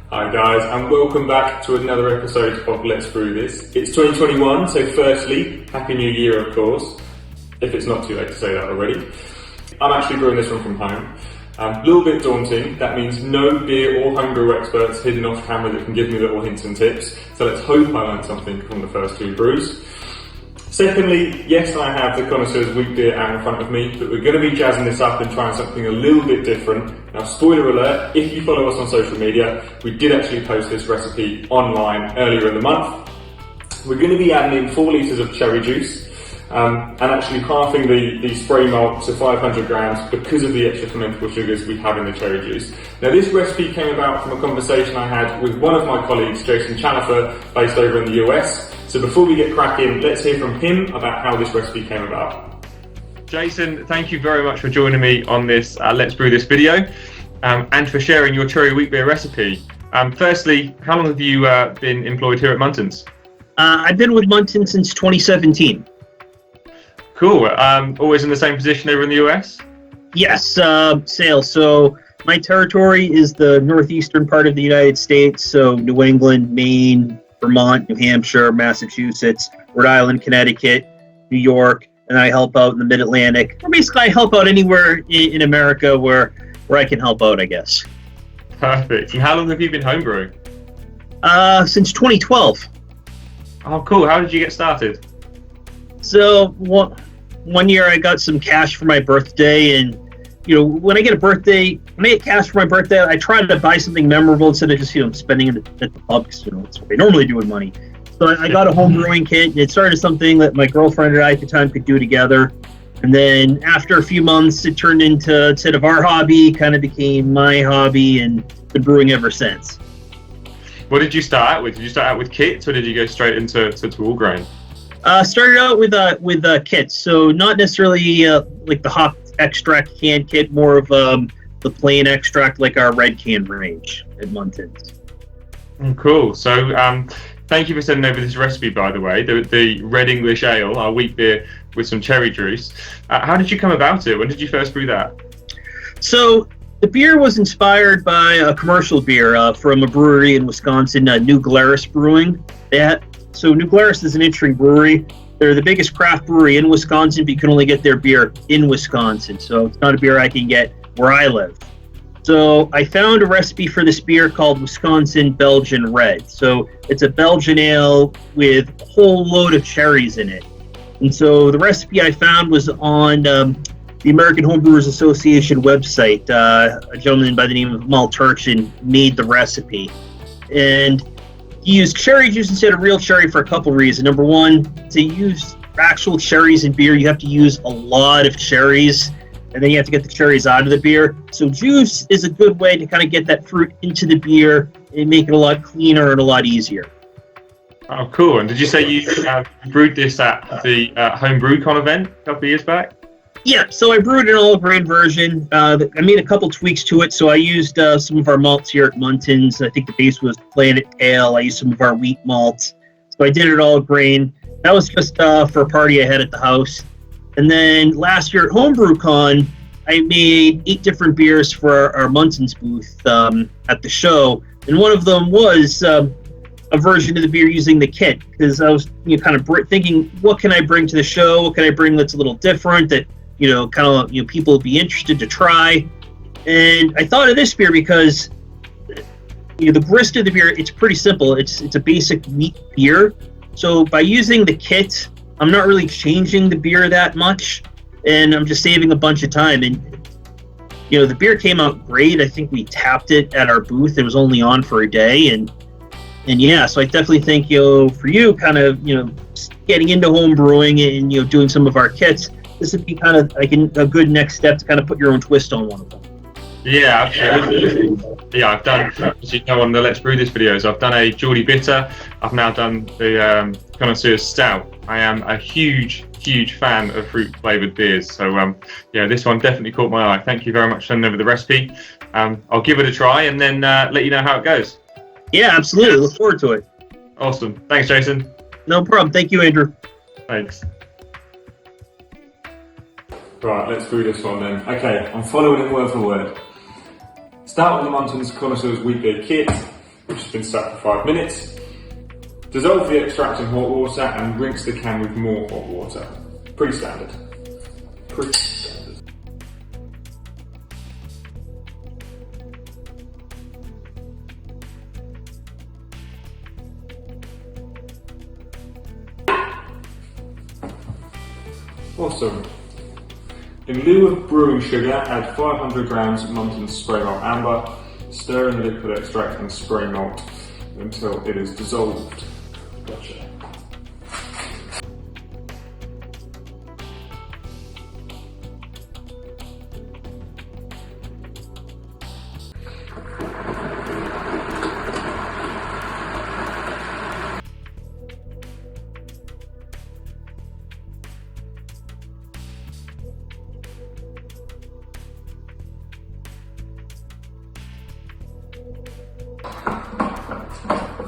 Hi guys, and welcome back to another episode of Let's Brew This. It's 2021, so firstly, Happy New Year of course, if it's not too late to say that already. I'm actually brewing this one from home. A little bit daunting, that means no beer or homebrew experts hidden off camera that can give me little hints and tips, so let's hope I learned something from the first two brews. Secondly, yes, I have the Connoisseur's Wheat Beer out in front of me, but we're going to be jazzing this up and trying something a little bit different. Now, spoiler alert, if you follow us on social media, we did actually post this recipe online earlier in the month. We're going to be adding in 4 litres of cherry juice and actually halving the spray malt to 500 grams because of the extra fermentable sugars we have in the cherry juice. Now, this recipe came about from a conversation I had with one of my colleagues, Jason Chalifour, based over in the US. So before we get cracking, let's hear from him about how this recipe came about. Jason, thank you very much for joining me on this Let's Brew This video and for sharing your cherry wheat beer recipe. Firstly, how long have you been employed here at Muntons? I've been with Muntons since 2017. Cool. Always in the same position over in the US? Yes, sales. So my territory is the northeastern part of the United States, so New England, Maine, Vermont, New Hampshire, Massachusetts, Rhode Island, Connecticut, New York, and I help out in the Mid-Atlantic. Or basically, I help out anywhere in America where I can help out, I guess. Perfect. And how long have you been homebrewing? Since 2012. Oh, cool. How did you get started? So one year I got some cash for my birthday, and when I get cash for my birthday, I try to buy something memorable instead of just spending it at the pub, because that's what I normally do with money. So I got a home brewing kit, and it started something that my girlfriend and I at the time could do together. And then after a few months, it turned into, instead of our hobby, kind of became my hobby, and been brewing ever since. What did you start out with? Did you start out with kits, or did you go straight into all grain? Started out with kits, so not necessarily like the hop extract can kit, more of the plain extract, like our red can range at Muntons. Cool. So thank you for sending over this recipe, by the way, the Red English Ale, our wheat beer with some cherry juice. How did you come about it? When did you first brew that? So the beer was inspired by a commercial beer from a brewery in Wisconsin, New Glarus Brewing. So New Glarus is an interesting brewery. They're the biggest craft brewery in Wisconsin, but you can only get their beer in Wisconsin. So it's not a beer I can get where I live. So I found a recipe for this beer called Wisconsin Belgian Red. So it's a Belgian ale with a whole load of cherries in it. And so the recipe I found was on the American Homebrewers Association website. A gentleman by the name of Mal Turchin made the recipe. And he used cherry juice instead of real cherry for a couple reasons. Number one, to use actual cherries in beer, you have to use a lot of cherries, and then you have to get the cherries out of the beer. So juice is a good way to kind of get that fruit into the beer and make it a lot cleaner and a lot easier. Oh, cool. And did you say you brewed this at the Homebrew Con event a couple of years back? Yeah, so I brewed an all-grain version. I made a couple tweaks to it. So I used some of our malts here at Muntons. I think the base was Planet Ale. I used some of our wheat malts. So I did it all grain. That was just for a party I had at the house. And then last year at Homebrew Con, I made 8 different beers for our Muntons booth at the show. And one of them was a version of the beer using the kit, because I was kind of thinking, what can I bring to the show? What can I bring that's a little different, that people will be interested to try? And I thought of this beer because the barista of the beer, it's pretty simple. It's a basic wheat beer. So by using the kit, I'm not really changing the beer that much, and I'm just saving a bunch of time. And the beer came out great. I think we tapped it at our booth. It was only on for a day, and yeah, so I definitely think for you, kind of getting into home brewing and doing some of our kits, this would be kind of like a good next step to kind of put your own twist on one of them. Yeah, absolutely. Yeah, I've done, as you know, on the Let's Brew This videos, I've done a Geordie Bitter. I've now done the Connoisseur's Stout. I am a huge fan of fruit-flavoured beers. So, this one definitely caught my eye. Thank you very much for sending over the recipe. I'll give it a try and then let you know how it goes. Yeah, absolutely. Look forward to it. Awesome. Thanks, Jason. No problem. Thank you, Andrew. Thanks. Right, let's brew this one then. Okay, I'm following it word for word. Start with the Muntons Connoisseur's Wheat Beer Kit. which has been sat for 5 minutes. Dissolve the extract in hot water and rinse the can with more hot water. Pretty standard. Pretty standard. Awesome. In lieu of brewing sugar, add 500 grams Muntins spray malt amber, stir in the liquid extract and spray malt until it is dissolved. Gotcha.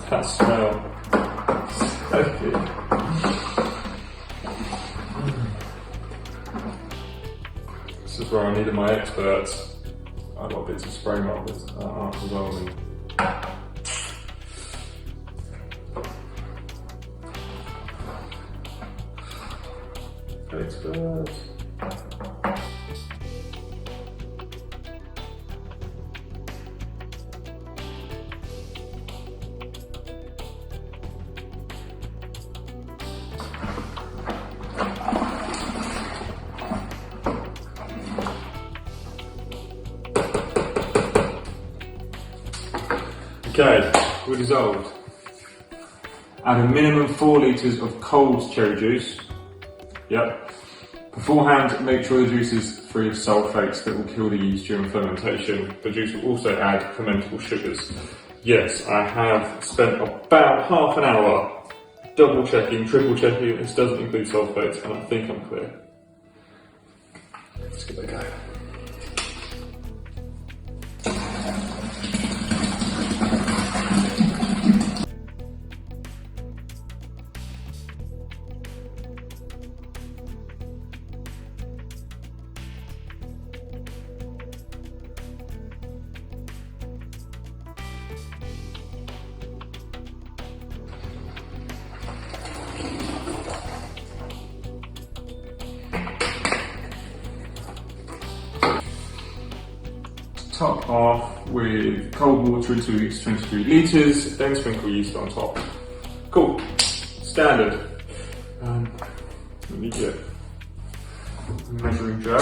That smell. So good. This is where I needed my experts. I got bits of spray malt after dissolving. Experts. Okay, we're dissolved. Add a minimum 4 litres of cold cherry juice. Yep. Beforehand, make sure the juice is free of sulfates that will kill the yeast during fermentation. The juice will also add fermentable sugars. Yes, I have spent about half an hour double checking, triple checking this doesn't include sulfates, and I think I'm clear. Let's give it a go. Top off with cold water into each 23 litres, then sprinkle yeast on top. Cool, standard. Let me get a measuring jug.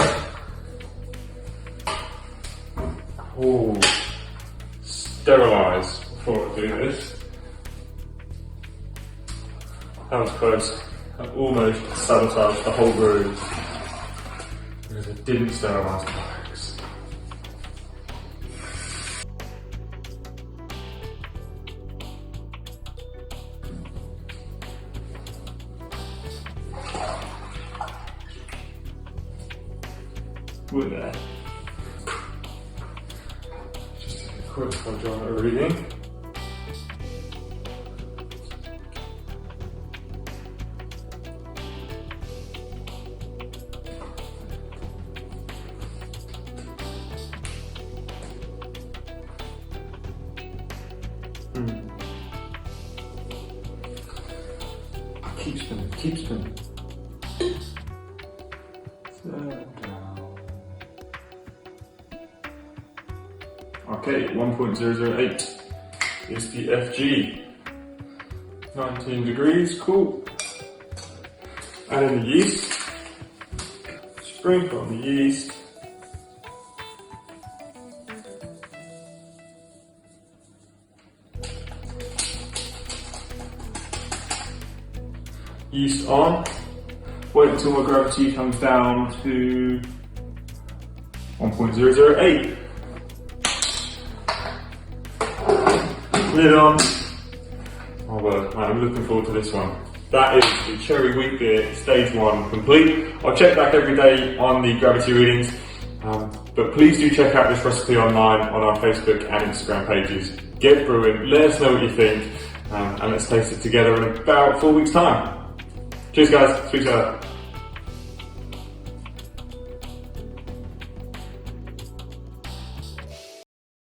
Oh, sterilise before I do this. That was close. I almost sabotaged the whole brew because I didn't sterilise the bags. With that. Just take a quick hydrometer reading. Keep spinning, keep spinning. Okay, 1.008 is the FG. 19 degrees, cool. Add in the yeast. Sprinkle on the yeast. Yeast on. Wait until my gravity comes down to 1.008. Lid on. Oh well, I'm looking forward to this one. That is the cherry wheat beer stage 1 complete. I'll check back every day on the gravity readings, but please do check out this recipe online on our Facebook and Instagram pages. Get brewing, let us know what you think, and let's taste it together in about 4 weeks' time. Cheers guys, speak to you later.